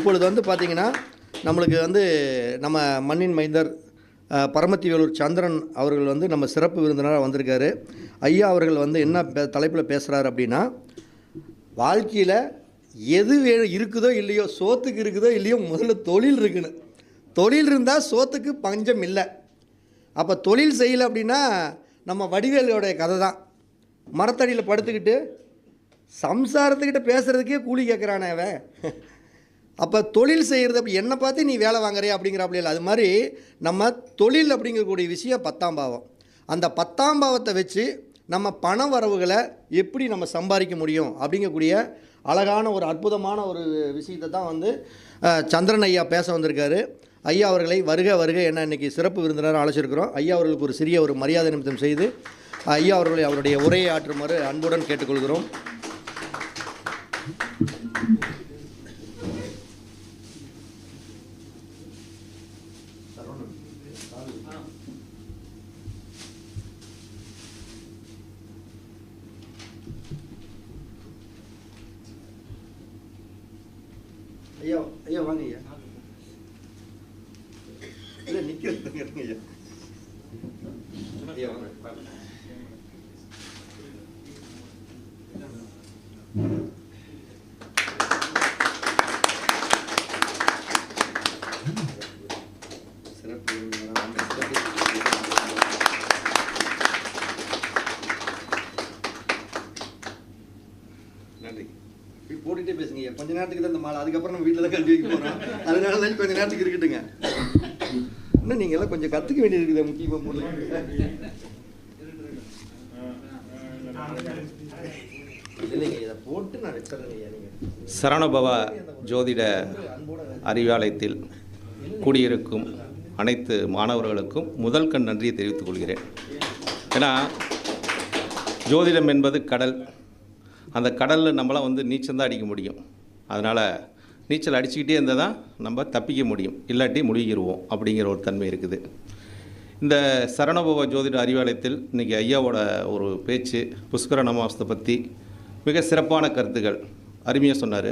இப்பொழுது வந்து பார்த்திங்கன்னா நம்மளுக்கு வந்து நம்ம மண்ணின் மைந்தர் பரமத்தி வேலூர் சந்திரன் அவர்கள் வந்து நம்ம சிறப்பு விருந்தினராக வந்திருக்காரு. ஐயா அவர்கள் வந்து என்ன தலைப்பில் பேசுகிறாரு அப்படின்னா, வாழ்க்கையில் எது இருக்குதோ இல்லையோ, சோத்துக்கு இருக்குதோ இல்லையோ, முதல்ல தொழில் இருக்குன்னு. தொழில் இருந்தால் சோத்துக்கு பஞ்சம் இல்லை. அப்போ தொழில் செய்யலை அப்படின்னா நம்ம வடிவேலோடைய கதை தான். மரத்தடியில் படுத்துக்கிட்டு சம்சாரத்துக்கிட்ட பேசுகிறதுக்கே கூலி கேட்குறானே அவன். அப்போ தொழில் செய்கிறது அப்படி என்னை பார்த்து நீ வேலை வாங்குறியா அப்படிங்கிறாப்புல இல்லை. அது மாதிரி நம்ம தொழில் அப்படிங்கக்கூடிய விஷயம் 10ஆம் பாவம். அந்த 10ஆம் பாவத்தை வச்சு நம்ம பண வரவுகளை எப்படி நம்ம சம்பாதிக்க முடியும் அப்படிங்கக்கூடிய அழகான ஒரு அற்புதமான ஒரு விஷயத்தை தான் வந்து சந்திரன் ஐயா பேச வந்திருக்காரு. ஐயா அவர்களை வருக வருக என்ன இன்றைக்கி சிறப்பு விருந்தினராக அழைச்சிருக்கிறோம். ஐயா அவர்களுக்கு ஒரு சிறிய ஒரு மரியாதை நிமித்தம் செய்து ஐயா அவர்களை அவருடைய உரையை ஆற்றுமாறு அன்புடன் கேட்டுக்கொள்கிறோம். ஐயா ஐயா வாங்க ஐயா. இல்லை நிற்கிறதுங்க ஐயா. ஐயா வாங்க. சிறப்பு நன்றி. போட்டுகிட்டே பேசுங்க ஐயா. கொஞ்ச நேரத்துக்கு தான் இந்த மாலை, அதுக்கப்புறம் நம்ம வீட்டில் தான் கல்வி வைக்க போகிறோம். அதனால தான் கொஞ்சம் நேரத்துக்கு இருக்கட்டுங்க. இன்னும் நீங்கள் எல்லாம் கொஞ்சம் கற்றுக்க வேண்டியது இருக்குது முக்கியமாக பொருள். இல்லைங்க, இதை போட்டு நான் வச்சிடறேங்க ஐயா. நீங்கள் சரவணபவா ஜோதிட அறிவாலயத்தில் கூடியிருக்கும் அனைத்து மாணவர்களுக்கும் முதல் கண் நன்றியை தெரிவித்துக் கொள்கிறேன். ஏன்னா ஜோதிடம் என்பது கடல். அந்த கடலில் நம்மளாம் வந்து நீச்சல் தான் அடிக்க முடியும். அதனால் நீச்சல் அடிச்சுக்கிட்டே இருந்தால் தான் நம்ம தப்பிக்க முடியும், இல்லாட்டி முழுகிடுவோம் அப்படிங்கிற ஒரு தன்மை இருக்குது. இந்த சரவணபவா ஜோதிட அறிவாலயத்தில் இன்றைக்கி ஐயாவோட ஒரு பேச்சு புஷ்கர அமாவாசை பற்றி மிக சிறப்பான கருத்துக்கள் அருமையாக சொன்னார்.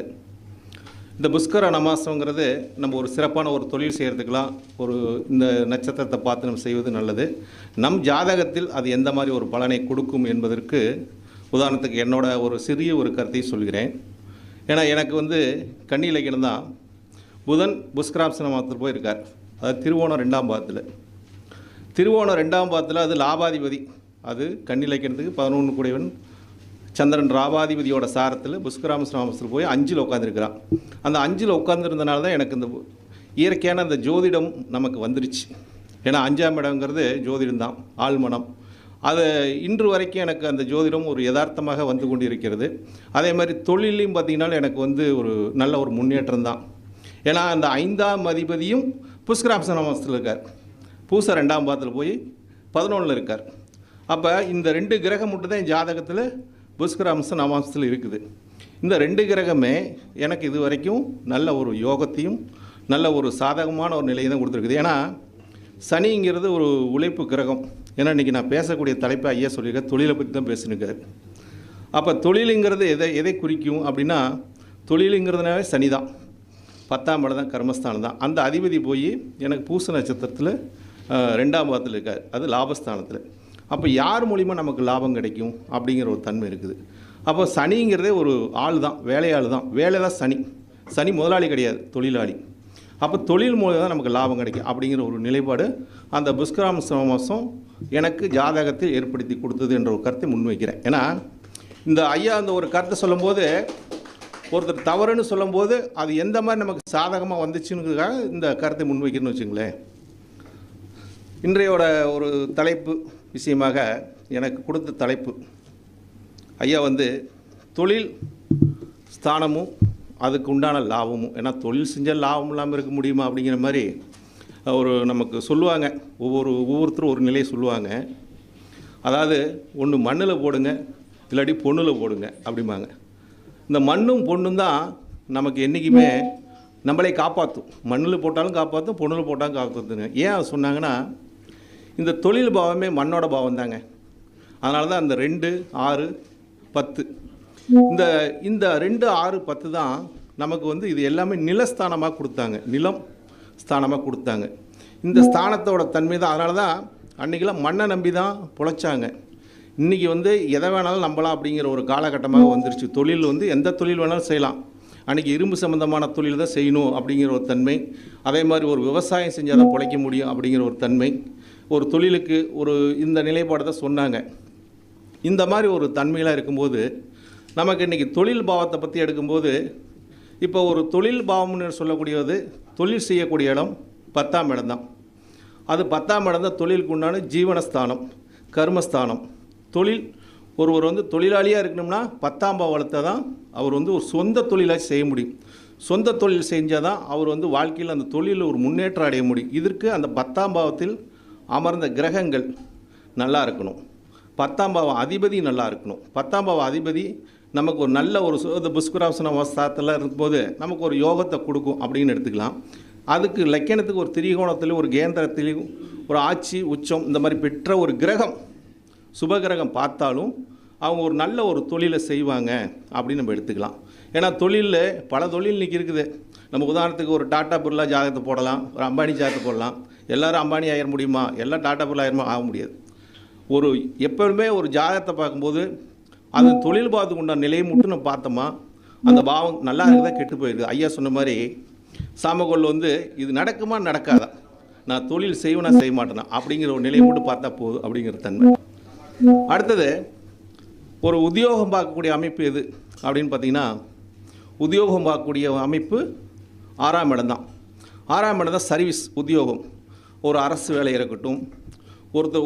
இந்த புஷ்கர அமாவாசைங்கிறது நம்ம ஒரு சிறப்பான ஒரு தொழில் செய்கிறதுக்கெலாம் ஒரு இந்த நட்சத்திரத்தை பார்த்து நம்ம செய்வது நல்லது. நம் ஜாதகத்தில் அது எந்த மாதிரி ஒரு பலனை கொடுக்கும் என்பதற்கு உதாரணத்துக்கு என்னோட ஒரு சிறிய ஒரு கருத்தை சொல்கிறேன். ஏன்னா எனக்கு வந்து கன்னி இலக்கணம் தான். புதன் புஷ்கராம்ச மாதத்தில் போயிருக்கார். அதாவது திருவோணம் 2ஆம் பாவத்தில். திருவோணம் 2ஆம் பாவத்தில் அது லாபாதிபதி. அது கன்னி இலக்கணத்துக்கு 11 கூடையவன் சந்திரன் ராபாதிபதியோட சாரத்தில் புஷ்கராம்ச மாதத்தில் போய் 5ல் உட்காந்துருக்கிறான். அந்த 5ல் உட்காந்துருந்தனால தான் எனக்கு இந்த இயற்கையான அந்த ஜோதிடம் நமக்கு வந்துருச்சு. ஏன்னா 5ஆம் இடங்கிறது ஜோதிடம் தான், ஆழ்மனம். அது இன்று வரைக்கும் எனக்கு அந்த ஜோதிடம் ஒரு யதார்த்தமாக வந்து கொண்டு இருக்கிறது. அதே மாதிரி தொழிலையும் பார்த்திங்கன்னா எனக்கு வந்து ஒரு நல்ல ஒரு முன்னேற்றம் தான். ஏன்னா அந்த 5ஆம் அதிபதியும் புஷ்கராம்ச மாதத்தில் இருக்கார். பூசை 2ஆம் பாவத்தில் போய் 11ல் இருக்கார். அப்போ இந்த 2 கிரகம் மட்டும் தான் என் ஜாதகத்தில் புஷ்கராம்ச நவாம்சத்தில் இருக்குது. இந்த 2 கிரகமே எனக்கு இது வரைக்கும் நல்ல ஒரு யோகத்தையும் நல்ல ஒரு சாதகமான ஒரு நிலையை தான் கொடுத்துருக்குது. ஏன்னா சனிங்கிறது ஒரு உழைப்பு கிரகம். ஏன்னா இன்றைக்கி நான் பேசக்கூடிய தலைப்பை ஐயா சொல்லியிருக்கேன், தொழிலை பற்றி தான் பேசினுக்கார். அப்போ தொழிலுங்கிறது எதை குறிக்கும் அப்படின்னா, தொழிலுங்கிறதுனாவே சனி தான், 10ஆம் இடம் தான், கர்மஸ்தானம் தான். அந்த அதிபதி போய் எனக்கு பூச நட்சத்திரத்தில் 2ஆம் பாவத்தில் இருக்கார், அது லாபஸ்தானத்தில். அப்போ யார் மூலிமா நமக்கு லாபம் கிடைக்கும் அப்படிங்கிற ஒரு தன்மை இருக்குது. அப்போ சனிங்கிறதே ஒரு ஆள் தான், வேலையாள் தான். வேலை தான் சனி. சனி முதலாளி கிடையாது, தொழிலாளி. அப்போ தொழில் மூலம் தான் நமக்கு லாபம் கிடைக்கும் அப்படிங்கிற ஒரு நிலைப்பாடு அந்த புஷ்கராம்ச மாதம் எனக்கு ஜாதகத்தில் ஏற்படுத்தி கொடுத்தது என்ற ஒரு கருத்தை முன்வைக்கிறேன். ஏன்னா இந்த ஐயா அந்த ஒரு கருத்தை சொல்லும்போது, ஒருத்தர் தவறுன்னு சொல்லும்போது அது எந்த மாதிரி நமக்கு சாதகமாக வந்துச்சுங்கிறதுக்காக இந்த கருத்தை முன்வைக்கிறேன்னு வச்சுங்களேன். இன்றையோட ஒரு தலைப்பு விஷயமாக எனக்கு கொடுத்த தலைப்பு, ஐயா வந்து தொழில் ஸ்தானமும் அதுக்கு உண்டான லாபமும். ஏன்னா தொழில் செஞ்சால் லாபம் இல்லாமல் இருக்க முடியுமா அப்படிங்கிற மாதிரி ஒரு நமக்கு சொல்லுவாங்க. ஒவ்வொருத்தரும் ஒரு நிலையை சொல்லுவாங்க. அதாவது ஒன்று மண்ணில் போடுங்க, இல்லாட்டி பொண்ணில் போடுங்க அப்படிம்பாங்க. இந்த மண்ணும் பொண்ணும் தான் நமக்கு என்றைக்குமே நம்மளே காப்பாற்றும். மண்ணில் போட்டாலும் காப்பாற்றும், பொண்ணில் போட்டாலும் காப்பாற்றுங்க. ஏன் சொன்னாங்கன்னா, இந்த தொழில் பாவமே மண்ணோட பாவம் தாங்க. அதனால தான் அந்த 2, 6, 10 இந்த 2, 6, 10 தான் நமக்கு வந்து இது எல்லாமே நிலஸ்தானமாக கொடுத்தாங்க, நிலம் ஸ்தானமாக கொடுத்தாங்க. இந்த ஸ்தானத்தோட தன்மை தான். அதனால தான் அன்றைக்கெல்லாம் மண்ணை நம்பி தான் பொழைச்சாங்க. இன்றைக்கி வந்து எதை வேணாலும் நம்பலாம் அப்படிங்கிற ஒரு காலகட்டமாக வந்துருச்சு. தொழில் வந்து எந்த தொழில் வேணாலும் செய்யலாம். அன்றைக்கி இரும்பு சம்மந்தமான தொழில் தான் செய்யணும் அப்படிங்கிற ஒரு தன்மை, அதே மாதிரி ஒரு விவசாயம் செஞ்சால் தான் பிழைக்க முடியும் அப்படிங்கிற ஒரு தன்மை, ஒரு தொழிலுக்கு ஒரு இந்த நிலைப்பாடு தான் சொன்னாங்க. இந்த மாதிரி ஒரு தன்மையெலாம் இருக்கும்போது நமக்கு இன்றைக்கி தொழில் பாவத்தை பற்றி எடுக்கும்போது, இப்போ ஒரு தொழில் பாவம்னு சொல்லக்கூடியது தொழில் செய்யக்கூடிய இடம் 10ஆம் இடம் தான். அது 10ஆம் இடம் தான் தொழிலுக்கு உண்டான ஜீவனஸ்தானம், கர்மஸ்தானம். தொழில் ஒருவர் வந்து தொழிலாளியாக இருக்கணும்னா 10ஆம் பாவத்தை தான் அவர் வந்து ஒரு சொந்த தொழிலாக செய்ய முடியும். சொந்த தொழில் செஞ்சால் தான் அவர் வந்து வாழ்க்கையில் அந்த தொழிலில் ஒரு முன்னேற்றம் அடைய முடியும். இதற்கு அந்த 10ஆம் பாவத்தில் அமர்ந்த கிரகங்கள் நல்லா இருக்கணும், 10ஆம் பாவம் அதிபதி நல்லா இருக்கணும். 10ஆம் பாவம் அதிபதி நமக்கு ஒரு நல்ல ஒரு புஷ்கராசன அவஸ்தாத்தில் இருக்கும்போது நமக்கு ஒரு யோகத்தை கொடுக்கும் அப்படின்னு எடுத்துக்கலாம். அதுக்கு லக்கணத்துக்கு ஒரு திரிகோணத்திலையும் ஒரு கேந்திரத்திலையும் ஒரு ஆட்சி உச்சம் இந்த மாதிரி பெற்ற ஒரு கிரகம் சுபகிரகம் பார்த்தாலும் அவங்க ஒரு நல்ல ஒரு தொழிலை செய்வாங்க அப்படின்னு நம்ம எடுத்துக்கலாம். ஏன்னா தொழிலில் பல தொழில் இன்றைக்கி இருக்குது. நம்ம உதாரணத்துக்கு ஒரு டாட்டா பிர்லா ஜாதகத்தை போடலாம், ஒரு அம்பானி ஜாதகத்தை போடலாம். எல்லோரும் அம்பானி ஆயிட முடியுமா? எல்லாம் டாட்டா பிர்லா ஆக முடியாது. ஒரு எப்பவுமே ஒரு ஜாதகத்தை பார்க்கும்போது அது தொழில் பாவத்துக்கு உண்டான நிலையை மட்டும் நம்ம பார்த்தோமா, அந்த பாவம் நல்லா இருக்குதா கெட்டு போயிடுது. ஐயா சொன்ன மாதிரி சாமகோல் வந்து இது நடக்குமா நடக்காதா, நான் தொழில் செய்வேனா செய்ய மாட்டேனா அப்படிங்கிற ஒரு நிலையை மட்டும் பார்த்தா போதும் அப்படிங்கிற தன்மை. அடுத்தது ஒரு உத்தியோகம் பார்க்கக்கூடிய அமைப்பு எது அப்படின்னு பார்த்தீங்கன்னா, உத்தியோகம் பார்க்கக்கூடிய அமைப்பு 6ஆம் இடம் தான். 6ஆம் இடம் தான் சர்வீஸ், உத்தியோகம். ஒரு அரசு வேலை இருக்கட்டும்,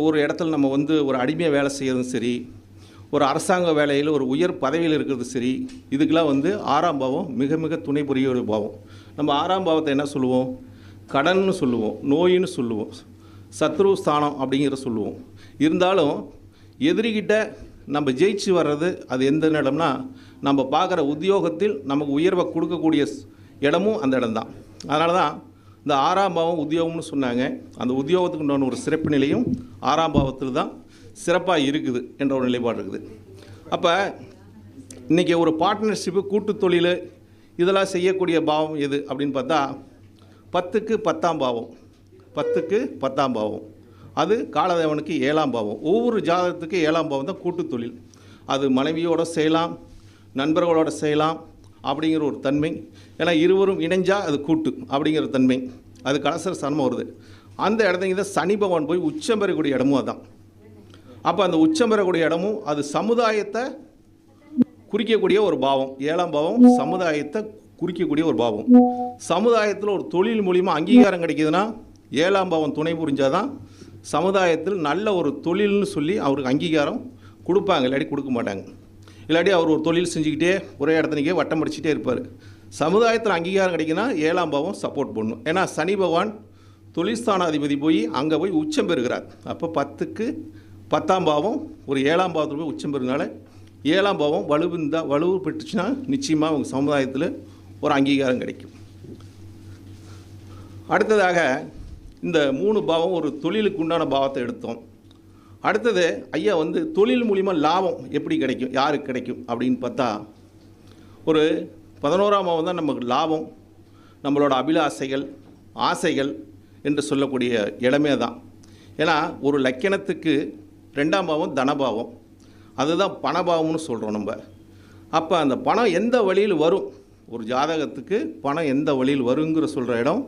ஒரு இடத்துல நம்ம வந்து ஒரு அடிமையாக வேலை செய்யறதும் சரி, ஒரு அரசாங்க வேலையில் ஒரு உயர் பதவியில் இருக்கிறது சரி, இதுக்கெல்லாம் வந்து 6ஆம் பாவம் மிக மிக துணை புரிய ஒரு பாவம். நம்ம 6ஆம் பாவத்தை என்ன சொல்லுவோம்? கடன்னு சொல்லுவோம், நோயின்னு சொல்லுவோம், சத்ரு ஸ்தானம் அப்படிங்கிற சொல்லுவோம். இருந்தாலும் எதிரிகிட்ட நம்ம ஜெயிச்சு வர்றது அது எந்த இடம்னா, நம்ம பார்க்குற உத்தியோகத்தில் நமக்கு உயர்வை கொடுக்கக்கூடிய இடமும் அந்த இடம்தான். அதனால தான் இந்த 6ஆம் பாவம் உத்தியோகம்னு சொன்னாங்க. அந்த உத்தியோகத்துக்கு உண்டான ஒரு சிறப்பு நிலையும் 6ஆம் பாவத்தில் தான் சிறப்பாக இருக்குது என்ற ஒரு நிலைப்பாடு இருக்குது. அப்போ இன்றைக்கி ஒரு பார்ட்னர்ஷிப்பு, கூட்டு தொழில் இதெல்லாம் செய்யக்கூடிய பாவம் எது அப்படின்னு பார்த்தா 10க்கு 10ஆம் பாவம். 10க்கு 10ஆம் பாவம் அது காலதேவனுக்கு 7ஆம் பாவம். ஒவ்வொரு ஜாதகத்துக்கு 7ஆம் பாவம் தான் கூட்டு தொழில். அது மனைவியோடு செய்யலாம், நண்பர்களோடு செய்யலாம் அப்படிங்கிற ஒரு தன்மை. ஏன்னா இருவரும் இணைஞ்சால் அது கூட்டு அப்படிங்கிற தன்மை. அது கலசர சன்மம் வருது. அந்த இடத்துக்கு தான் சனி பகவான் போய் உச்சம் பெறக்கூடிய இடமும் அதுதான். அப்போ அந்த உச்சம் பெறக்கூடிய இடமும் அது சமுதாயத்தை குறிக்கக்கூடிய ஒரு பாவம். 7ஆம் பாவம் சமுதாயத்தை குறிக்கக்கூடிய ஒரு பாவம். சமுதாயத்தில் ஒரு தொழில் மூலிமா அங்கீகாரம் கிடைக்கிதுன்னா 7ஆம் பாவம் துணை புரிஞ்சால் தான் சமுதாயத்தில் நல்ல ஒரு தொழில்னு சொல்லி அவருக்கு அங்கீகாரம் கொடுப்பாங்க, இல்லாட்டி கொடுக்க மாட்டாங்க. இல்லாட்டி அவர் ஒரு தொழில் செஞ்சுக்கிட்டே ஒரே இடத்துக்கே வட்டம் அடிச்சுட்டே இருப்பார். சமுதாயத்தில் அங்கீகாரம் கிடைக்குன்னா 7ஆம் பாவம் சப்போர்ட் பண்ணும். ஏன்னா சனி பகவான் தொழில்ஸ்தானாதிபதி போய் அங்கே போய் உச்சம் பெறுகிறார். அப்போ 10க்கு 10ஆம் பாவம் ஒரு 7ஆம் பாவத்தில் போய் உச்சம் பெறுறதுனால 7ஆம் பாவம் வலுவு பெற்றுச்சுன்னா நிச்சயமாக அவங்க சமுதாயத்தில் ஒரு அங்கீகாரம் கிடைக்கும். அடுத்ததாக இந்த 3 பாவம் ஒரு தொழிலுக்கு உண்டான பாவத்தை எடுத்தோம். அடுத்தது ஐயா வந்து தொழில் மூலிமா லாபம் எப்படி கிடைக்கும், யாருக்கு கிடைக்கும் அப்படின்னு பார்த்தா, ஒரு 11ஆம் பாவம் தான் நமக்கு லாபம், நம்மளோட அபிலாசைகள், ஆசைகள் என்று சொல்லக்கூடிய இடமே தான். ஏன்னா ஒரு லக்கணத்துக்கு 2ஆம் பாவம் தனபாவம், அதுதான் பணபாவம்னு சொல்கிறோம் நம்ம. அப்போ அந்த பணம் எந்த வழியில் வரும், ஒரு ஜாதகத்துக்கு பணம் எந்த வழியில் வருங்கிற சொல்கிற இடம்,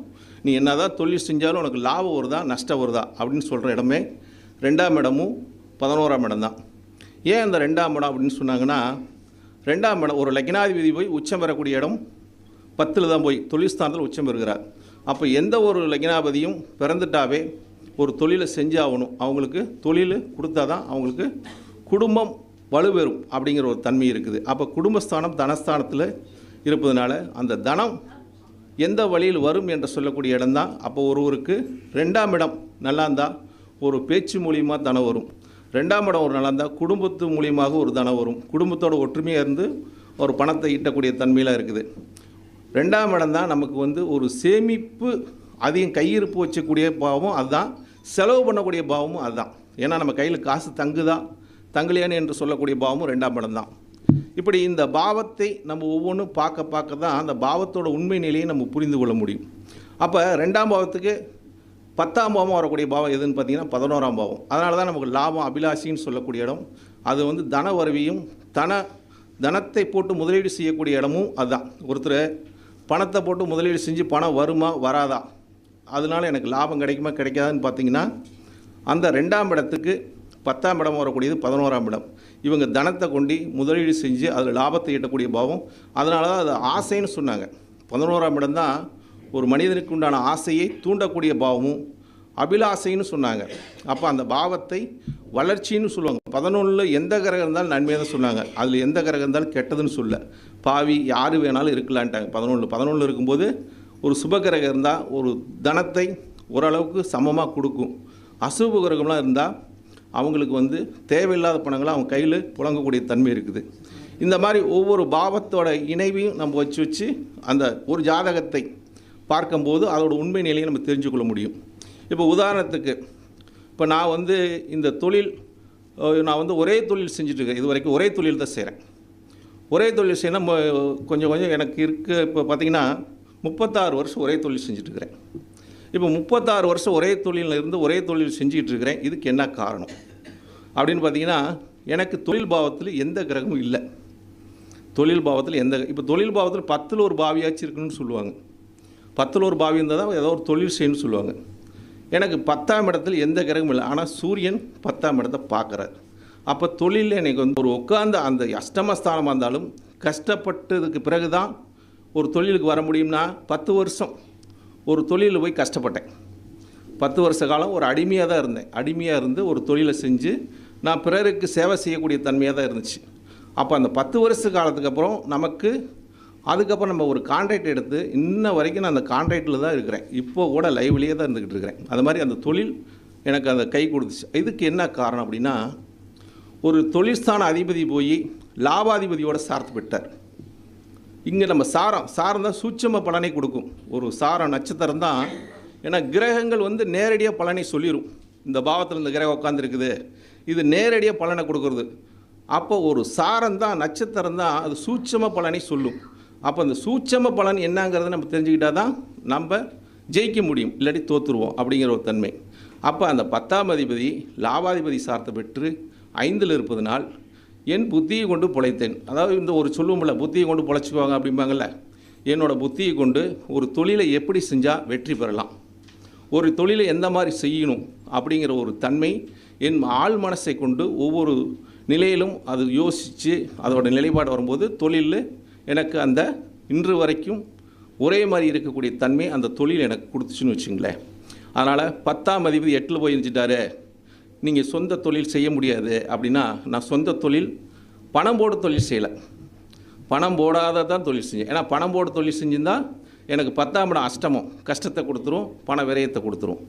நீ என்ன தான் தொழில் செஞ்சாலும் உனக்கு லாபம் வருதா நஷ்டம் வருதா அப்படின்னு சொல்கிற இடமே 2ஆம் இடமும் 11ஆம் இடம் தான். ஏன் அந்த 2ஆம் இடம் அப்படின்னு சொன்னாங்கன்னா, 2ஆம் இடம் ஒரு லக்னாதிபதி போய் உச்சம் பெறக்கூடிய இடம் 10ல் தான் போய் தொழில்ஸ்தானத்தில் உச்சம் பெறுகிறார். அப்போ எந்த ஒரு லக்னாதிபதியும் பிறந்துட்டாவே ஒரு தொழிலை செஞ்சாகணும். அவங்களுக்கு தொழில் கொடுத்தா தான் அவங்களுக்கு குடும்பம் வலுப்பெறும் அப்படிங்கிற ஒரு தன்மை இருக்குது. அப்போ குடும்பஸ்தானம் தனஸ்தானத்தில் இருப்பதனால அந்த தனம் எந்த வழியில் வரும் என்று சொல்லக்கூடிய இடம்தான். அப்போ ஒருவருக்கு 2ஆம் இடம் நல்லா இருந்தால் ஒரு பேச்சு மூலியமாக தனம் வரும். 2ஆம் இடம் ஒரு நல்லா இருந்தால் குடும்பத்து மூலியமாக ஒரு தனம் வரும். குடும்பத்தோட ஒற்றுமையாக இருந்து ஒரு பணத்தை ஈட்டக்கூடிய தன்மையில் இருக்குது. 2ஆம் இடம் தான் நமக்கு வந்து ஒரு சேமிப்பு, அதிகம் கையிருப்பு வச்சக்கூடிய பாவமும் அதுதான், செலவு பண்ணக்கூடிய பாவமும் அதுதான். ஏன்னா நம்ம கையில் காசு தங்குதா தங்கலையானு என்று சொல்லக்கூடிய பாவமும் 2ஆம் இடம் தான். இப்படி இந்த பாவத்தை நம்ம ஒவ்வொன்றும் பார்க்க தான் அந்த பாவத்தோட உண்மை நிலையை நம்ம புரிந்து கொள்ள முடியும். அப்போ 2ஆம் பாவத்துக்கு 10ஆம் பாவம் வரக்கூடிய பாவம் எதுன்னு பார்த்தீங்கன்னா 11ஆம் பாவம். அதனால தான் நமக்கு லாபம் அபிலாஷின்னு சொல்லக்கூடிய இடம். அது வந்து தன வரவியும் தனத்தை போட்டு முதலீடு செய்யக்கூடிய இடமும் அதுதான். ஒருத்தர் பணத்தை போட்டு முதலீடு செஞ்சு பணம் வருமா வராதா, அதனால் எனக்கு லாபம் கிடைக்குமா கிடைக்காதான்னு பார்த்தீங்கன்னா அந்த 2ஆம் இடத்துக்கு 10ஆம் இடம் வரக்கூடியது 11ஆம் இடம். இவங்க தனத்தை கொண்டு முதலீடு செஞ்சு அதில் லாபத்தை ஈட்டக்கூடிய பாவம். அதனால தான் அது ஆசைன்னு சொன்னாங்க. 11ஆம் இடம் தான் ஒரு மனிதனுக்கு உண்டான ஆசையை தூண்டக்கூடிய பாவமும் அபிலாசைன்னு சொன்னாங்க. அப்போ அந்த பாவத்தை வளர்ச்சின்னு சொல்லுவாங்க. 11 எந்த கிரகம் இருந்தாலும் நன்மையாக தான் சொன்னாங்க. அதில் எந்த கிரகம் இருந்தாலும் கெட்டதுன்னு சொல்ல, பாவி யார் வேணாலும் இருக்கலான்ட்டாங்க. 11 இருக்கும்போது ஒரு சுபகிரகம் இருந்தால் ஒரு தனத்தை ஓரளவுக்கு சமமாக கொடுக்கும். அசுப கிரகம்லாம் இருந்தால் அவங்களுக்கு வந்து தேவையில்லாத பணங்களை அவங்க கையில் புழங்கக்கூடிய தன்மை இருக்குது. இந்த மாதிரி ஒவ்வொரு பாவத்தோட இணைவையும் நம்ம வச்சு அந்த ஒரு ஜாதகத்தை பார்க்கும்போது அதோட உண்மை நிலையை நம்ம தெரிஞ்சுக்கொள்ள முடியும். இப்போ உதாரணத்துக்கு இப்போ நான் வந்து இந்த தொழில் நான் வந்து ஒரே தொழில் செஞ்சுட்ருக்கேன். இது வரைக்கும் ஒரே தொழில் தான் செய்கிறேன். ஒரே தொழில் செய்யணும் கொஞ்சம் எனக்கு இருக்குது. இப்போ பார்த்திங்கன்னா 36 வருஷம் ஒரே தொழில் செஞ்சுட்ருக்கிறேன். இப்போ 36 வருஷம் ஒரே தொழிலில் இருந்து ஒரே தொழில் செஞ்சுக்கிட்டு இருக்கிறேன். இதுக்கு என்ன காரணம் அப்படின்னு பார்த்தீங்கன்னா, எனக்கு தொழில் பாவத்தில் எந்த கிரகமும் இல்லை. தொழில் பாவத்தில் இப்போ தொழில் பாவத்தில் 10ல் ஒரு பாவியாச்சு இருக்குன்னு சொல்லுவாங்க. 10ல் ஒரு பாவி இருந்தால் தான் ஏதோ ஒரு தொழில் செய்யணும்னு சொல்லுவாங்க. எனக்கு 10ஆம் இடத்துல எந்த கிரகமும் இல்லை. ஆனால் சூரியன் 10ஆம் இடத்தை பார்க்குறார். அப்போ தொழிலில் எனக்கு வந்து ஒரு உட்கார்ந்த அந்த அஷ்டமஸ்தானமாக இருந்தாலும் கஷ்டப்பட்டதுக்கு பிறகு தான் ஒரு தொழிலுக்கு வர முடியும்னா 10 வருஷம் ஒரு தொழிலில் போய் கஷ்டப்பட்டேன். 10 வருஷ காலம் ஒரு அடிமையாக தான் இருந்தேன். அடிமையாக இருந்து ஒரு தொழிலை செஞ்சு நான் பிறருக்கு சேவை செய்யக்கூடிய தன்மையாக தான் இருந்துச்சு. அப்போ அந்த 10 வருஷ காலத்துக்கு அப்புறம் நமக்கு அதுக்கப்புறம் நம்ம ஒரு கான்ட்ராக்ட் எடுத்து இன்ன வரைக்கும் நான் அந்த கான்ட்ராக்டில் தான் இருக்கிறேன். இப்போது கூட லைவ்லேயே தான் இருந்துக்கிட்டு இருக்கிறேன். அது மாதிரி அந்த தொழில் எனக்கு அந்த கை கொடுத்துச்சு. இதுக்கு என்ன காரணம் அப்படின்னா, ஒரு தொழில்ஸ்தான அதிபதி போய் லாபாதிபதியோட சார்த்து விட்டார். இங்கே நம்ம சாரம் தான் சூட்சம பலனை கொடுக்கும். ஒரு சாரம் நட்சத்திரம் தான். ஏன்னா கிரகங்கள் வந்து நேரடியாக பலனை சொல்லிடும். இந்த பாவத்தில் இந்த கிரகம் உட்காந்துருக்குது, இது நேரடியாக பலனை கொடுக்குறது. அப்போ ஒரு சாரம் தான் நட்சத்திரம் தான் அது சூட்சம பலனை சொல்லும். அப்போ அந்த சூட்சம பலன் என்னங்கிறத நம்ம தெரிஞ்சுக்கிட்டால் தான் நம்ம ஜெயிக்க முடியும், இல்லாட்டி தோற்றுருவோம் அப்படிங்கிற ஒரு தன்மை. அப்போ அந்த 10ஆம் அதிபதி லாபாதிபதி சார்த்தை பெற்று 5ல் இருப்பதனால் என் புத்தியை கொண்டு பிழைத்தேன். அதாவது இந்த ஒரு சொல்லுவோம்ல, புத்தியை கொண்டு பிழைச்சிக்குவாங்க அப்படிம்பாங்கள்ல. என்னோடய புத்தியை கொண்டு ஒரு தொழிலை எப்படி செஞ்சால் வெற்றி பெறலாம், ஒரு தொழிலை எந்த மாதிரி செய்யணும் அப்படிங்கிற ஒரு தன்மை என் ஆள் மனசை கொண்டு ஒவ்வொரு நிலையிலும் அது யோசித்து அதோட நிலைப்பாடு வரும்போது தொழிலில் எனக்கு அந்த இன்று வரைக்கும் ஒரே மாதிரி இருக்கக்கூடிய தன்மை அந்த தொழில் எனக்கு கொடுத்துச்சுன்னு வச்சுங்களேன். அதனால் 10ஆம் அதிபதி 8ல் போய் இருந்துட்டாரு, நீங்கள் சொந்த தொழில் செய்ய முடியாது அப்படின்னா, நான் சொந்த தொழில் பணம் போட தொழில் செய்யலை, பணம் போடாத தான் தொழில் செஞ்சேன். ஏன்னா பணம் போட தொழில் செஞ்சுருந்தால் எனக்கு 10ஆம் இடம் அஷ்டமம் கஷ்டத்தை கொடுத்துரும், பண விரயத்தை கொடுத்துரும்.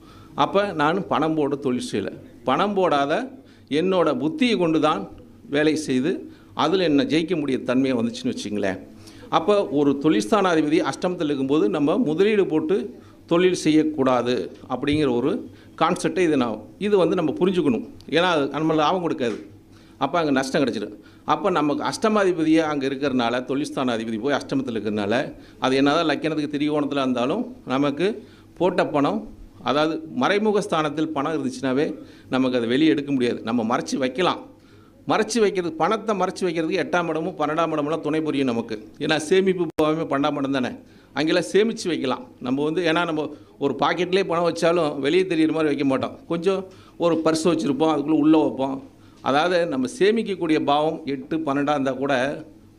அப்போ நான் பணம் போட தொழில் செய்யலை. பணம் போடாத என்னோட புத்தியை கொண்டு தான் வேலை செய்து அதில் என்ன ஜெயிக்க முடிய தன்மையை வந்துச்சுன்னு வச்சுங்களேன். அப்போ ஒரு தொழில்ஸ்தானாதிபதி அஷ்டமத்தில் இருக்கும்போது நம்ம முதலீடு போட்டு தொழில் செய்யக்கூடாது அப்படிங்கிற ஒரு கான்செப்டை இது வந்து நம்ம புரிஞ்சுக்கணும். ஏன்னா நம்ம லாபம் கொடுக்காது, அப்போ அங்கே நஷ்டம் கிடச்சிடும். அப்போ நமக்கு அஷ்டமாதிபதியே அங்கே இருக்கிறனால, தொழில்ஸ்தானாதிபதி போய் அஷ்டமத்தில் இருக்கிறனால, அது என்ன தான் லக்கணத்துக்கு திரிகோணத்தில் இருந்தாலும் நமக்கு போட்ட பணம், அதாவது மறைமுக ஸ்தானத்தில் பணம் இருந்துச்சுனாவே நமக்கு அதை வெளியே எடுக்க முடியாது. நம்ம மறைச்சி வைக்கலாம், மறைச்சி வைக்கிறது, பணத்தை மறைச்சி வைக்கிறதுக்கு 8ஆம் இடமும் 12ஆம் இடமெல்லாம் துணை புரியும் நமக்கு. ஏன்னா சேமிப்பு பாவமே 12ஆம் இடம் தானே, அங்கெல்லாம் சேமித்து வைக்கலாம் நம்ம வந்து. ஏன்னா நம்ம ஒரு பாக்கெட்லேயே பணம் வச்சாலும் வெளியே தெரிகிற மாதிரி வைக்க மாட்டோம், கொஞ்சம் ஒரு பர்ஸ் வச்சுருப்போம், அதுக்குள்ளே உள்ளே வைப்போம். அதாவது நம்ம சேமிக்கக்கூடிய பாவம் 8 12 இருந்தால் கூட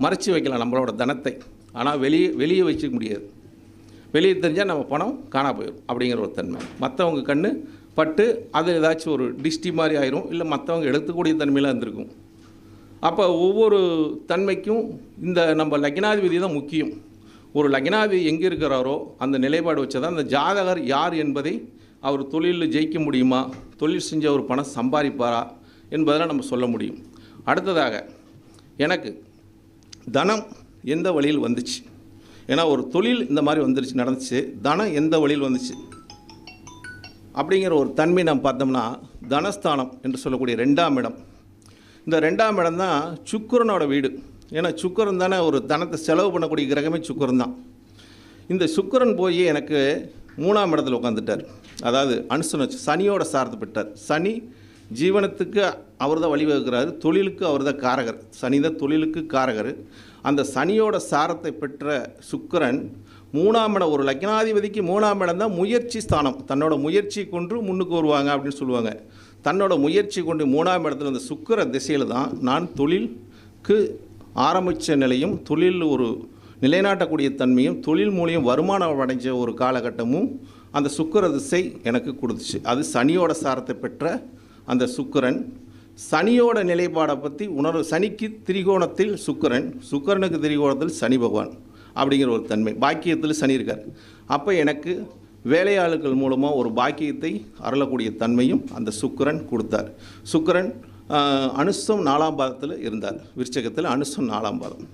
மறைச்சி வைக்கலாம் நம்மளோட தனத்தை. ஆனால் வெளியே வச்சுக்க முடியாது. வெளியே தெரிஞ்சால் நம்ம பணம் காணா போயிடும் அப்படிங்கிற ஒரு தன்மை. மற்றவங்க கண்ணு பட்டு அது ஏதாச்சும் ஒரு டிஸ்டி மாதிரி ஆயிரும், இல்லை மற்றவங்க எடுத்துக்கூடிய தன்மையெலாம் இருந்திருக்கும். அப்போ ஒவ்வொரு தன்மைக்கும் இந்த நம்ம லக்னாதிபதி தான் முக்கியம். ஒரு லக்னாதிபதி எங்கே இருக்கிறாரோ அந்த நிலைப்பாடு வச்சா தான் அந்த ஜாதகர் யார் என்பதை அவர் தொழிலில் ஜெயிக்க முடியுமா, தொழில் செஞ்ச ஒரு பணம் சம்பாதிப்பாரா என்பதெல்லாம் நம்ம சொல்ல முடியும். அடுத்ததாக எனக்கு தனம் எந்த வழியில் வந்துச்சு, ஏன்னா ஒரு தொழில் இந்த மாதிரி வந்துருச்சு நடந்துச்சு, தனம் எந்த வழியில் வந்துச்சு அப்படிங்கிற ஒரு தன்மை நம்ம பார்த்தோம்னா, தனஸ்தானம் என்று சொல்லக்கூடிய 2ஆம் இடம். இந்த 2ஆம் இடம் தான் சுக்கிரனோட வீடு. ஏன்னா சுக்கிரன் தானே ஒரு தனத்தை செலவு பண்ணக்கூடிய கிரகமே சுக்கிரன் தான். இந்த சுக்கிரன் போய் எனக்கு 3ஆம் இடத்துல உட்காந்துட்டார். அதாவது அனுசன சனியோட சார்ந்து பெற்றார். சனி ஜீவனத்துக்கு அவர் தான் வழிவகுக்கிறார், தொழிலுக்கு அவர் தான் காரகர். சனி தான் தொழிலுக்கு காரகர். அந்த சனியோட சாரத்தை பெற்ற சுக்கிரன் 3ஆம் இடம், ஒரு லக்னாதிபதிக்கு 3ஆம் இடம் தான் முயற்சி ஸ்தானம். தன்னோட முயற்சி கொண்டு முன்னுக்கு வருவாங்க அப்படின்னு சொல்லுவாங்க. தன்னோட முயற்சி கொண்டு 3ஆம் இடத்துல இந்த சுக்கிர திசையில் தான் நான் தொழிலுக்கு ஆரம்பித்த நிலையும், தொழில் ஒரு நிலைநாட்டக்கூடிய தன்மையும், தொழில் மூலியம் வருமானம் அடைஞ்ச ஒரு காலகட்டமும் அந்த சுக்கிர திசை எனக்கு கொடுத்துச்சு. அது சனியோட சாரத்தை பெற்ற அந்த சுக்கிரன். சனியோட நிலைப்பாடை பற்றி உணர்வு. சனிக்கு திரிகோணத்தில் சுக்கிரன், சுக்கிரனுக்கு திரிகோணத்தில் சனி பகவான் அப்படிங்கிற ஒரு தன்மை. பாக்கியத்தில் சனி இருக்கார். அப்போ எனக்கு வேலையாளுகள் மூலமாக ஒரு பாக்கியத்தை அருளக்கூடிய தன்மையும் அந்த சுக்கிரன் கொடுத்தார். சுக்கிரன் அனுசம் 4ஆம் பாதத்தில் இருந்தார். விருச்சகத்தில் அனுசம் 4ஆம் பாதம்.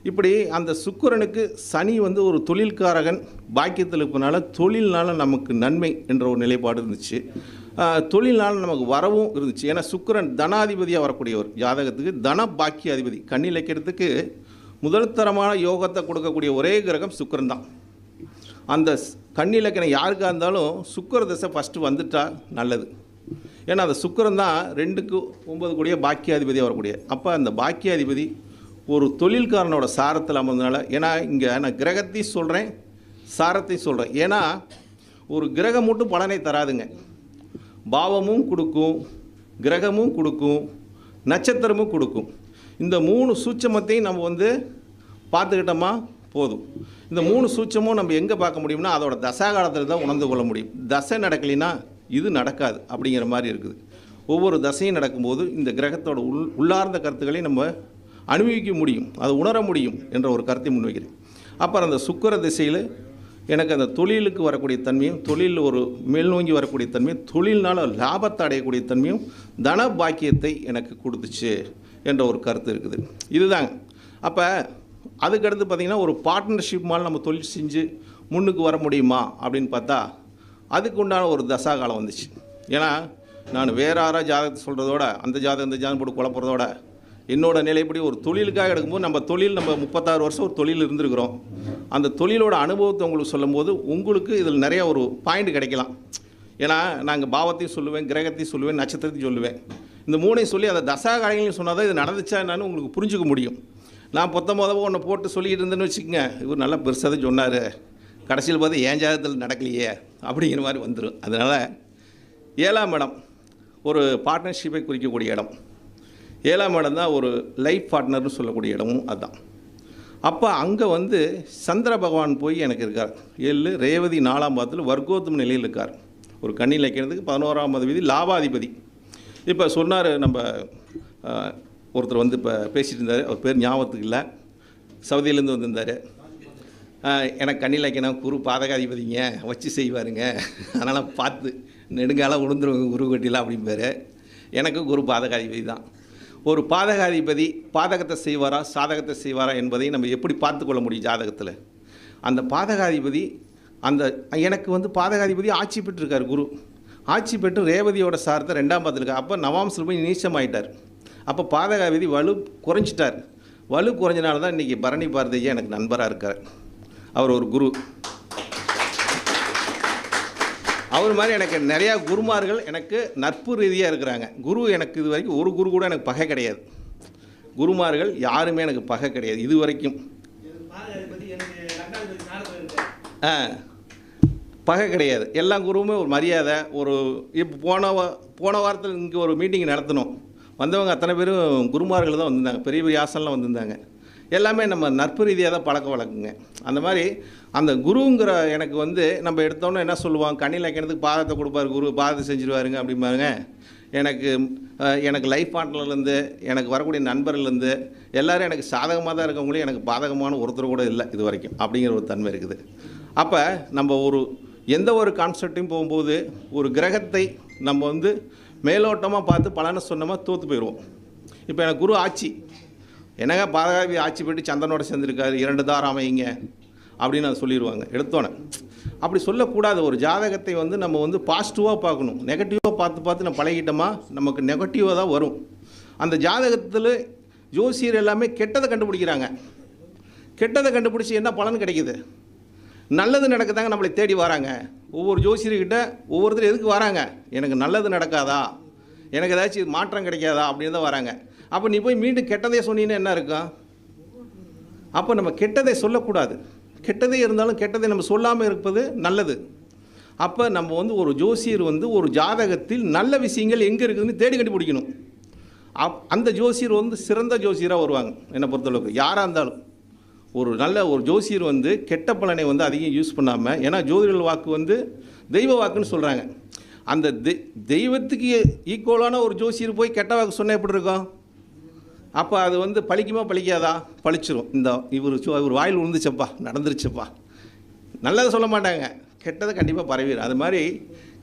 இப்படி அந்த சுக்கிரனுக்கு சனி வந்து ஒரு தொழில்காரகன் பாக்கியத்தில் இருப்பதனால தொழில்னால நமக்கு நன்மை என்ற ஒரு நிலைப்பாடு இருந்துச்சு. தொழில்னால நமக்கு வரவும் இருந்துச்சு. ஏன்னா சுக்கிரன் தனாதிபதியாக வரக்கூடியவர். ஜாதகத்துக்கு தன பாக்கிய அதிபதி. கன்னி இலக்கியத்துக்கு முதல் தரமான யோகத்தை கொடுக்கக்கூடிய ஒரே கிரகம் சுக்கிரன் தான். அந்த கன்னி இலக்கணம் யாருக்காக இருந்தாலும் சுக்கிர தசை ஃபஸ்ட்டு வந்துட்டா நல்லது. ஏன்னா அந்த சுக்கிரன் தான் 2க்கு 9 கூடிய பாக்கியாதிபதியாக வரக்கூடிய. அப்போ அந்த பாக்கியாதிபதி ஒரு தொழில்காரனோட சாரத்தில் அமர்ந்தனால, ஏன்னா இங்கே நான் கிரகத்தையும் சொல்கிறேன், சாரத்தையும் சொல்கிறேன். ஏன்னா ஒரு கிரகம் மட்டும் பலனை தராதுங்க. பாவமும் கொடுக்கும், கிரகமும் கொடுக்கும், நட்சத்திரமும் கொடுக்கும். இந்த 3 சூட்சமத்தையும் நம்ம வந்து பார்த்துக்கிட்டோமா போதும். இந்த 3 சூட்சமும் நம்ம எங்கே பார்க்க முடியும்னா அதோட தசாகாலத்தில் தான் உணர்ந்து கொள்ள முடியும். தசை நடக்கலைன்னா இது நடக்காது அப்படிங்கிற மாதிரி இருக்குது. ஒவ்வொரு தசையும் நடக்கும்போது இந்த கிரகத்தோட உள்ளார்ந்த கருத்துக்களை நம்ம அனுபவிக்க முடியும், அதை உணர முடியும் என்ற ஒரு கருத்தை முன்வைக்கிறேன். அப்புறம் அந்த சுக்கிர திசையில் எனக்கு அந்த தொழிலுக்கு வரக்கூடிய தன்மையும், தொழில் ஒரு மேல்நோங்கி வரக்கூடிய தன்மையும், தொழில்னால் லாபத்தை அடையக்கூடிய தன்மையும், தன பாக்கியத்தை எனக்கு கொடுத்துச்சு என்ற ஒரு கருத்து இருக்குது. இதுதாங்க. அப்போ அதுக்கடுத்து பார்த்திங்கன்னா ஒரு பார்ட்னர்ஷிப் மாதிரி நம்ம தொழில் செஞ்சு முன்னுக்கு வர முடியுமா அப்படின்னு பார்த்தா அதுக்கு உண்டான ஒரு தசாகாலம் வந்துச்சு. ஏன்னா நான் வேறு யாராவது ஜாதகத்தை சொல்கிறதோட அந்த ஜாதகம் இந்த ஜாதகம் போட்டு குழப்பறதோட என்னோட நிலைப்படி ஒரு தொழிலுக்காக எடுக்கும்போது நம்ம 36 வருஷம் ஒரு தொழில் இருந்திருக்கிறோம். அந்த தொழிலோட அனுபவத்தை உங்களுக்கு சொல்லும்போது உங்களுக்கு இதில் நிறைய ஒரு பாயிண்ட் கிடைக்கலாம். ஏன்னா நாங்கள் பாவத்தையும் சொல்லுவேன், கிரகத்தையும் சொல்லுவேன், நட்சத்திரத்தையும் சொல்லுவேன். இந்த 3ஐயும் சொல்லி அந்த தசாகாலங்களையும் சொன்னால் தான் இது நடந்துச்சா என்னன்னு உங்களுக்கு புரிஞ்சுக்க முடியும். நான் ஒன்று போட்டு சொல்லிக்கிட்டு இருந்தேன்னு வச்சுக்கோங்க, இவர் நல்லா பெருசாக தான் சொன்னார், கடைசியில் பார்த்து ஏன் ஜாதகத்தில் நடக்கலையே அப்படிங்கிற மாதிரி வந்துடும். அதனால் 7ஆம் இடம் ஒரு பார்ட்னர்ஷிப்பை குறிக்கக்கூடிய இடம். 7ஆம் இடம் தான் ஒரு லைஃப் பார்ட்னர்னு சொல்லக்கூடிய இடமும் அதுதான். அப்போ அங்கே வந்து சந்திர பகவான் போய் எனக்கு இருக்கார். 7 ரேவதி 4ஆம் பாதத்தில் வர்க்கோத்தம நிலையில் இருக்கார். ஒரு கன்னி இலக்கியத்துக்கு 11ஆம் அதிபதி லாபாதிபதி. இப்போ சொன்னார் நம்ம ஒருத்தர் வந்து இப்போ பேசிகிட்டு இருந்தார், அவர் பேர் ஞாபகத்துக்கு இல்லை, சவுதியிலேருந்து வந்திருந்தார். எனக்கு கன்னி இலக்கியம் குரு பாதகாதிபதிங்க வச்சு செய்வாருங்க, அதனால் பார்த்து நெடுங்காலம் உளுந்துருவாங்க குரு கட்டிலாம் அப்படிம்பார். எனக்கு குரு பாதகாதிபதி தான். ஒரு பாதகாதிபதி பாதகத்தை செய்வாரா சாதகத்தை செய்வாரா என்பதை நம்ம எப்படி பார்த்துக்கொள்ள முடியும் ஜாதகத்தில்? அந்த பாதகாதிபதி அந்த எனக்கு வந்து பாதகாதிபதி ஆட்சி பெற்றிருக்கார். குரு ஆட்சி பெற்று ரேவதியோட சாரத்தை 2ஆம் பாதத்தில் இருக்கார். அப்போ நவாம்சில் போய் நீச்சமாயிட்டார். அப்போ பாதகாதிபதி வலு குறைஞ்சிட்டார். வலு குறைஞ்சனால தான் இன்றைக்கி பரணி பாரதியா எனக்கு நண்பராக இருக்கார். அவர் ஒரு குரு. அவர் மாதிரி எனக்கு நிறையா குருமார்கள் எனக்கு நட்பு ரீதியாக இருக்கிறாங்க. குரு எனக்கு இது வரைக்கும் ஒரு குரு கூட எனக்கு பகை கிடையாது. குருமார்கள் யாருமே எனக்கு பகை கிடையாது இது வரைக்கும். பகை கிடையாது. எல்லா குருவுமே ஒரு மரியாதை. ஒரு இப்போ போன வாரத்தில் இங்கே ஒரு மீட்டிங் நடத்தினோம். வந்தவங்க அத்தனை பேரும் குருமார்கள் தான் வந்திருந்தாங்க. பெரிய பெரிய ஆசனெலாம் வந்திருந்தாங்க. எல்லாமே நம்ம நட்பு ரீதியாக தான் பழக்க வழக்குங்க. அந்த மாதிரி அந்த குருங்கிற எனக்கு வந்து நம்ம எடுத்தோன்னே என்ன சொல்லுவாங்க, கண்ணில் வைக்கிறதுக்கு பாதத்தை கொடுப்பாரு குரு, பாதத்தை செஞ்சுருவாருங்க அப்படிம்பாருங்க. எனக்கு லைஃப் பார்ட்னர்லேருந்து எனக்கு வரக்கூடிய நண்பர்லேருந்து எல்லோரும் எனக்கு சாதகமாக தான் இருக்கவங்களையும் எனக்கு பாதகமான ஒருத்தர் கூட இல்லை இது வரைக்கும் அப்படிங்கிற ஒரு தன்மை இருக்குது. அப்போ நம்ம எந்த ஒரு கான்செப்டையும் போகும்போது ஒரு கிரகத்தை நம்ம வந்து மேலோட்டமாக பார்த்து பலனை சொன்னோமா தோற்று போயிடுவோம். இப்போ எனக்கு குரு ஆட்சி என்னங்க பாதகாதிபதி ஆட்சி போய்ட்டு சந்திரனோட சேர்ந்துருக்காரு 2 தாரம் அமைங்க அப்படின்னு அதை சொல்லிடுவாங்க எடுத்தோன்னே. அப்படி சொல்லக்கூடாது. ஒரு ஜாதகத்தை வந்து நம்ம வந்து பாசிட்டிவாக பார்க்கணும். நெகட்டிவாக பார்த்து நம்ம பழகிட்டோமா நமக்கு நெகட்டிவாக தான் வரும். அந்த ஜாதகத்தில் ஜோசியர் எல்லாமே கெட்டதை கண்டுபிடிக்கிறாங்க. கெட்டதை கண்டுபிடிச்சி என்ன பலன் கிடைக்குது? நல்லது நடக்குதாங்க நம்மளை தேடி வராங்க. ஒவ்வொரு ஜோசியர்கிட்ட ஒவ்வொருத்தர் எதுக்கு வராங்க? எனக்கு நல்லது நடக்காதா, எனக்கு ஏதாச்சும் மாற்றம் கிடைக்காதா அப்படின்னு தான் வராங்க. அப்போ நீ போய் மீண்டும் கெட்டதே சொன்னீங்கன்னா என்ன இருக்கும்? அப்போ நம்ம கெட்டதை சொல்லக்கூடாது. கெட்டதே இருந்தாலும் கெட்டதை நம்ம சொல்லாமல் இருப்பது நல்லது. அப்போ நம்ம வந்து ஒரு ஜோசியர் வந்து ஒரு ஜாதகத்தில் நல்ல விஷயங்கள் எங்கே இருக்குதுன்னு தேடி கண்டுபிடிக்கணும். அந்த ஜோசியர் வந்து சிறந்த ஜோசியராக வருவாங்க. என்னை பொறுத்தளவுக்கு யாராக இருந்தாலும் ஒரு நல்ல ஒரு ஜோசியர் வந்து கெட்ட பலனை வந்து அதிகம் யூஸ் பண்ணாமல், ஏன்னா ஜோதிடர் வாக்கு வந்து தெய்வ வாக்குன்னு சொல்கிறாங்க. அந்த தெய்வத்துக்கு ஈக்குவலான ஒரு ஜோசியர் போய் கெட்ட வாக்கு சொன்னால் எப்படி இருக்கும்? அப்போ அது வந்து பழிக்குமா பழிக்காதா? பழிச்சிரும். இவர் வாயில் விழுந்துச்சப்பா, நடந்துருச்சப்பா, நல்லதை சொல்ல மாட்டாங்க, கெட்டதை கண்டிப்பாக பரவிடும். அது மாதிரி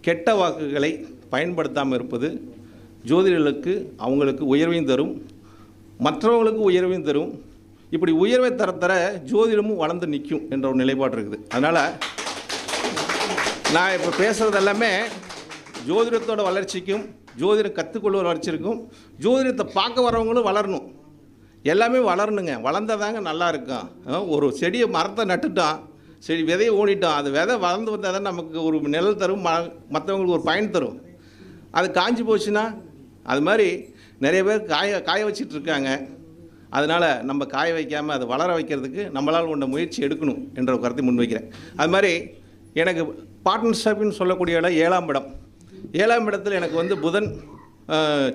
கெட்ட வாக்குகளை பயன்படுத்தாமல் இருப்பது ஜோதிடர்களுக்கு அவங்களுக்கு உயர்வையும் தரும், மற்றவங்களுக்கு உயர்வையும் தரும். இப்படி உயர்வை தர ஜோதிடமும் வளர்ந்து நிற்கும் என்ற ஒரு நிலைப்பாடு இருக்குது. அதனால் நான் இப்போ பேசுகிறது எல்லாமே ஜோதிடத்தோட வளர்ச்சிக்கும், ஜோதிடம் கற்றுக்கொள்வது வளர்ச்சிக்கும், ஜோதிடத்தை பார்க்க வரவங்களும் வளரணும். எல்லாமே வளரணுங்க. வளர்ந்தாதாங்க நல்லா இருக்கும். ஒரு செடியை மரத்தை நட்டுட்டோம், செடி விதையை ஓடிட்டோம், அது விதை வளர்ந்து வந்தால் தான் நமக்கு ஒரு நிழல் தரும், மற்றவங்களுக்கு ஒரு பயன் தரும். அது காஞ்சி போச்சுன்னா அது மாதிரி நிறைய பேர் காய வச்சிட்டு இருக்காங்க. அதனால் நம்ம காய வைக்காமல் அதை வளர வைக்கிறதுக்கு நம்மளால் கொண்ட முயற்சி எடுக்கணும் என்ற ஒரு கருத்தை முன்வைக்கிறேன். அது மாதிரி எனக்கு பார்ட்னர்ஷிப்னு சொல்லக்கூடிய இடம் 7ஆம் இடம். 7ஆம் இடத்தில் எனக்கு வந்து புதன்,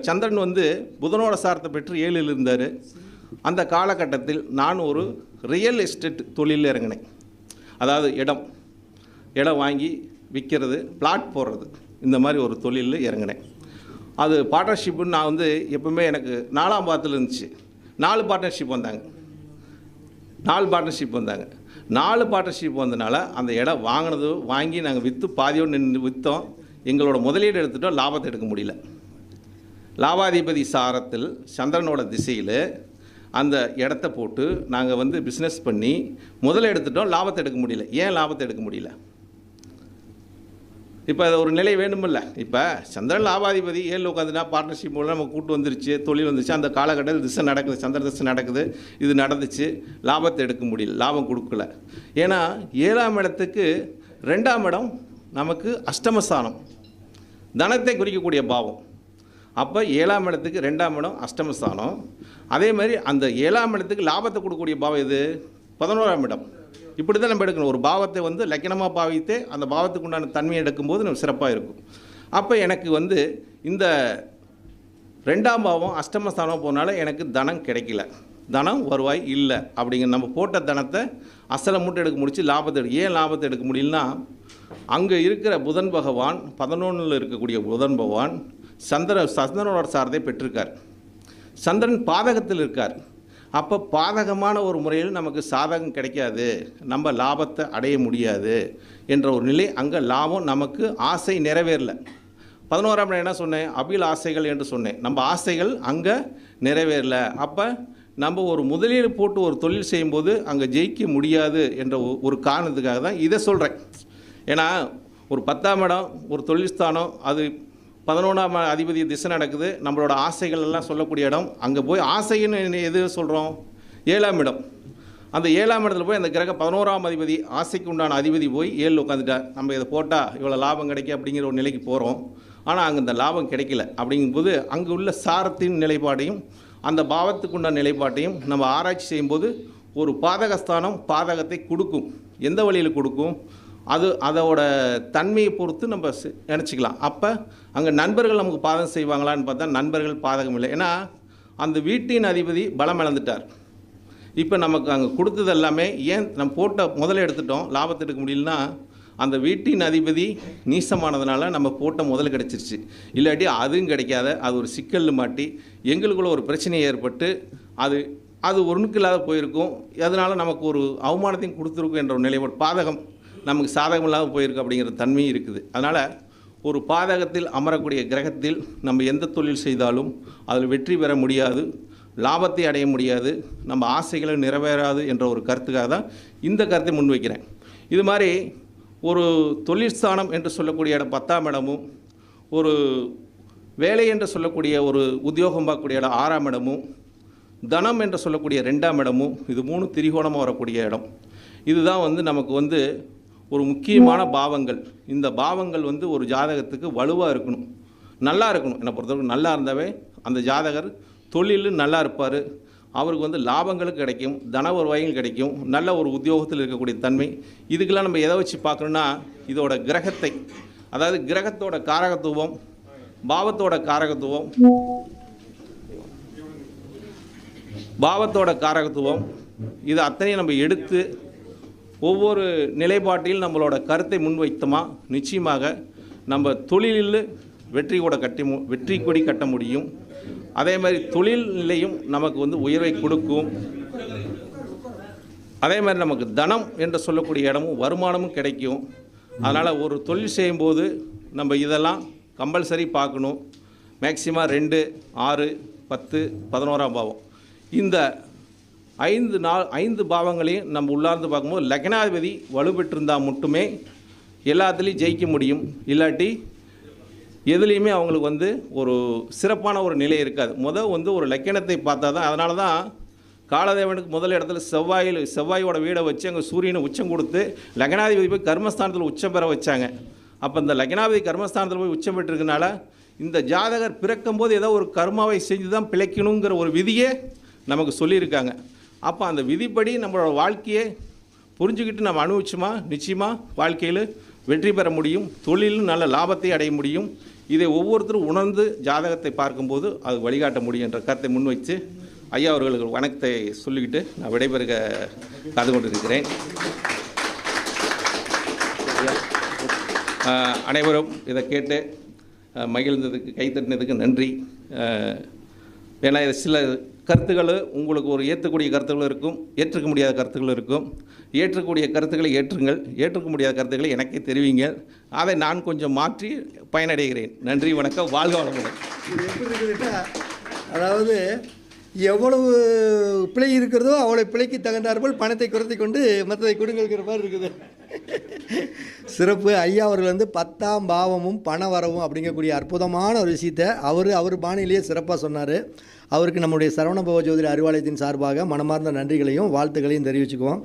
சந்திரன் வந்து புதனோட சாரத்தை பெற்று 7ல் இருந்தார். அந்த காலகட்டத்தில் நான் ஒரு ரியல் எஸ்டேட் தொழிலில் இறங்கினேன். அதாவது இடம் வாங்கி விற்கிறது, பிளாட் போடுறது, இந்த மாதிரி ஒரு தொழிலில் இறங்கினேன். அது பார்ட்னர்ஷிப்புன்னு நான் வந்து எப்பவுமே எனக்கு 4ஆம் பாதத்தில் இருந்துச்சு. 4 பார்ட்னர்ஷிப் வந்தாங்க. 4 பார்ட்னர்ஷிப் வந்தனால அந்த இடம் வாங்கி நாங்கள் விற்று பாதியோடு நின்று விற்றோம். எங்களோட முதலீடு எடுத்துட்டோம், லாபத்தை எடுக்க முடியல. லாபாதிபதி சாரத்தில் சந்திரனோட திசையில் அந்த இடத்த போட்டு நாங்கள் வந்து பிஸ்னஸ் பண்ணி முதல்ல எடுத்துட்டோம், லாபத்தை எடுக்க முடியல. ஏன் லாபத்தை எடுக்க முடியல? இப்போ அது ஒரு நிலை வேணுமில்ல. இப்போ சந்திரன் லாபாதிபதி 7 உட்காந்துனா பார்ட்னர்ஷிப் மூலம் நம்ம கூட்டு வந்துருச்சு, தொழில் வந்துச்சு. அந்த காலகட்டத்தில் திசை நடக்குது, சந்திர திசை நடக்குது, இது நடந்துச்சு, லாபத்தை எடுக்க முடியல, லாபம் கொடுக்கல. ஏன்னா 7ஆம் இடத்துக்கு 2ஆம் இடம் நமக்கு அஷ்டமஸ்தானம், தனத்தை குறிக்கக்கூடிய பாவம். அப்போ 7ஆம் இடத்துக்கு 2ஆம் இடம் அஷ்டமஸ்தானம். அதே மாதிரி அந்த 7ஆம் இடத்துக்கு லாபத்தை கொடுக்கக்கூடிய பாவம் இது 11ஆம் இடம். இப்படி தான் நம்ம எடுக்கணும். ஒரு பாவத்தை வந்து லக்கணமாக பாவித்து அந்த பாவத்துக்கு உண்டான தன்மையை எடுக்கும்போது நம்ம சிறப்பாக இருக்கும். அப்போ எனக்கு வந்து இந்த 2ஆம் பாவம் அஷ்டமஸ்தானம் போனால எனக்கு தனம் கிடைக்கல, தனம் வருவாய் இல்லை. அப்படிங்கிற நம்ம போட்ட தனத்தை அசலை மூட்டை எடுக்க முடிச்சு லாபத்தை ஏன் லாபத்தை எடுக்க முடியலன்னா, அங்கே இருக்கிற புதன் பகவான் 11ல் இருக்கக்கூடிய புதன் பகவான் சந்திரனோட சாரத்தை பெற்றிருக்கார். சந்திரன் பாதகத்தில் இருக்கார். அப்போ பாதகமான ஒரு முறையில் நமக்கு சாதகம் கிடைக்காது, நம்ம லாபத்தை அடைய முடியாது என்ற ஒரு நிலை. அங்கே லாபம் நமக்கு ஆசை நிறைவேறல. 11ஆம் இடம் என்ன சொன்னேன்? அபில் ஆசைகள் என்று சொன்னேன். நம்ம ஆசைகள் அங்கே நிறைவேறல. அப்போ நம்ம ஒரு முதலீடு போட்டு ஒரு தொழில் செய்யும்போது அங்கே ஜெயிக்க முடியாது என்ற ஒரு காரணத்துக்காக தான் இதை சொல்கிறேன். ஏன்னா ஒரு 10ஆம் இடம் ஒரு தொழில் ஸ்தானம், அது 11ஆம் அதிபதி திசை நடக்குது, நம்மளோட ஆசைகள் எல்லாம் சொல்லக்கூடிய இடம். அங்கே போய் ஆசைன்னு எது சொல்கிறோம்? 7ஆம் இடம். அந்த 7ஆம் இடத்துல போய் அந்த கிரக 11ஆம் அதிபதி, ஆசைக்கு உண்டான அதிபதி போய் 7 உட்காந்துட்டார். நம்ம இதை போட்டால் இவ்வளோ லாபம் கிடைக்கும் அப்படிங்கிற ஒரு நிலைக்கு போகிறோம். ஆனால் அங்கே இந்த லாபம் கிடைக்கல. அப்படிங்கும்போது அங்கே உள்ள சாரத்தின் நிலைப்பாட்டையும் அந்த பாவத்துக்கு உண்டான நிலைப்பாட்டையும் நம்ம ஆராய்ச்சி செய்யும்போது ஒரு பாதகஸ்தானம் பாதகத்தை கொடுக்கும். எந்த வழியில் கொடுக்கும்? அதோட தன்மையை பொறுத்து நம்ம நினச்சிக்கலாம். அப்போ அங்கே நண்பர்கள் நமக்கு பாதகம் செய்வாங்களான்னு பார்த்தா நண்பர்கள் பாதகம் இல்லை. ஏன்னா அந்த வீட்டின் அதிபதி பலம் இழந்துட்டார். இப்போ நமக்கு அங்கே கொடுத்தது எல்லாமே ஏன் நம்ம போட்ட முதல்ல எடுத்துட்டோம், லாபத்தை எடுக்க முடியலன்னா அந்த வீட்டின் அதிபதி நீசமானதுனால நம்ம போட்ட முதல் கிடச்சிருச்சு. இல்லாட்டி அதுவும் கிடைக்காத அது ஒரு சிக்கல் மாட்டி எங்களுக்குள்ள ஒரு பிரச்சனை ஏற்பட்டு அது ஒன்றுக்கு இல்லாத போயிருக்கும். அதனால் நமக்கு ஒரு அவமானத்தையும் கொடுத்துருக்கும் என்ற ஒரு நிலைப்பாடு. பாதகம் நமக்கு சாதகம் இல்லாமல் போயிருக்கு அப்படிங்கிற தன்மையும் இருக்குது. அதனால் ஒரு பாதகத்தில் அமரக்கூடிய கிரகத்தில் நம்ம எந்த தொழில் செய்தாலும் அதில் வெற்றி பெற முடியாது, லாபத்தை அடைய முடியாது, நம்ம ஆசைகளை நிறைவேறாது என்ற ஒரு கருத்துக்காக தான் இந்த கருத்தை முன்வைக்கிறேன். இது மாதிரி ஒரு தொழிற்ஸ்தானம் என்று சொல்லக்கூடிய இடம் 10ஆம் இடமும், ஒரு வேலை என்று சொல்லக்கூடிய ஒரு உத்தியோகம் பார்க்கக்கூடிய இடம் 6ஆம் இடமும், தனம் என்று சொல்லக்கூடிய 2ஆம் இடமும் இது 3 திரிகோணமாக வரக்கூடிய இடம். இதுதான் வந்து நமக்கு வந்து ஒரு முக்கியமான பாவங்கள். இந்த பாவங்கள் வந்து ஒரு ஜாதகத்துக்கு வலுவாக இருக்கணும், நல்லா இருக்கணும். என்னை பொறுத்தவரைக்கும் நல்லா இருந்தாவே அந்த ஜாதகர் தொழிலும் நல்லா இருப்பார், அவருக்கு வந்து லாபங்களும் கிடைக்கும், தன வருவாயும் கிடைக்கும், நல்ல ஒரு உத்தியோகத்தில் இருக்கக்கூடிய தன்மை. இதுக்கெல்லாம் நம்ம எதை வச்சு பார்க்கணுன்னா இதோட கிரகத்தை, அதாவது கிரகத்தோட காரகத்துவம், பாவத்தோட காரகத்துவம், இது அத்தனையும் நம்ம எடுத்து ஒவ்வொரு நிலைப்பாட்டில் நம்மளோட கருத்தை முன்வைத்தோமா நிச்சயமாக நம்ம தொழிலில் வெற்றி கொடி கட்ட முடியும். அதே மாதிரி தொழில் நிலையும் நமக்கு வந்து உயர்வை கொடுக்கும். அதே மாதிரி நமக்கு தனம் என்று சொல்லக்கூடிய இடமும் வருமானமும் கிடைக்கும். அதனால் ஒரு தொழில் செய்யும்போது நம்ம இதெல்லாம் கம்பல்சரி பார்க்கணும். மேக்சிமம் 2, 6, 10, 11ஆம் பாவம், இந்த 5 பாவங்களையும் நம்ம உள்ளார்ந்து பார்க்கும்போது லக்னாதிபதி வலுப்பெற்றிருந்தால் மட்டுமே எல்லாத்துலேயும் ஜெயிக்க முடியும். இல்லாட்டி எதுலேயுமே அவங்களுக்கு வந்து ஒரு சிறப்பான ஒரு நிலை இருக்காது. வந்து ஒரு லக்கணத்தை பார்த்தா தான். அதனால தான் காலதேவனுக்கு முதல் இடத்துல செவ்வாயோட வீடை வச்சு அங்கே சூரியனை உச்சம் கொடுத்து லக்னாதிபதி போய் கர்மஸ்தானத்தில் உச்சம் பெற வச்சாங்க. அப்போ இந்த லக்னாதிபதி கர்மஸ்தானத்தில் போய் உச்சம் பெற்றிருக்கனால இந்த ஜாதகர் பிறக்கும்போது ஏதோ ஒரு கர்மாவை செஞ்சு தான் பிழைக்கணுங்கிற ஒரு விதியே நமக்கு சொல்லியிருக்காங்க. அப்போ அந்த விதிப்படி நம்மளோட வாழ்க்கையை புரிஞ்சுக்கிட்டு நம்ம அனுபவிச்சோமா நிச்சயமாக வாழ்க்கையில் வெற்றி பெற முடியும், தொழிலும் நல்ல லாபத்தை அடைய முடியும். இதை ஒவ்வொருத்தரும் உணர்ந்து ஜாதகத்தை பார்க்கும்போது அது வழிகாட்ட முடியும் என்ற கருத்தை முன்வைத்து ஐயா அவர்களுக்கு வணக்கத்தை சொல்லிக்கிட்டு நான் விடைபெறுக காத்து கொண்டிருக்கிறேன். அனைவரும் இதை கேட்டு மகிழ்ந்ததுக்கு கைத்தட்டினதுக்கு நன்றி. ஏன்னா இது சில கருத்துக்கள் உங்களுக்கு ஒரு ஏற்றக்கூடிய கருத்துக்கள் இருக்கும், ஏற்றுக்க முடியாத கருத்துக்கள் இருக்கும். ஏற்றக்கூடிய கருத்துக்களை ஏற்றுங்கள், ஏற்றுக்க முடியாத கருத்துக்களை எனக்கே தெரிவிங்க. அதை நான் கொஞ்சம் மாற்றி பயனடைகிறேன். நன்றி, வணக்கம், வாழ்க வளமுடன். இது எப்படி இருக்குதுன்னா, அதாவது எவ்வளவு பிழை இருக்கிறதோ அவ்வளோ பிழைக்கு தகுந்தாற்போல் பணத்தை குறைத்தி கொண்டு மற்றதை கொடுங்கிற மாதிரி இருக்குது. சிறப்பு. ஐயா அவர்கள் வந்து 10ஆம் பாவமும் பண வரவும் அப்படிங்கக்கூடிய அற்புதமான ஒரு விஷயத்தை அவர் பாணியிலேயே சிறப்பாக சொன்னார். அவருக்கு நம்முடைய சரவணபவ ஜோதிட அறிவாலயத்தின் சார்பாக மனமார்ந்த நன்றிகளையும் வாழ்த்துக்களையும் தெரிவிச்சுக்குவோம்.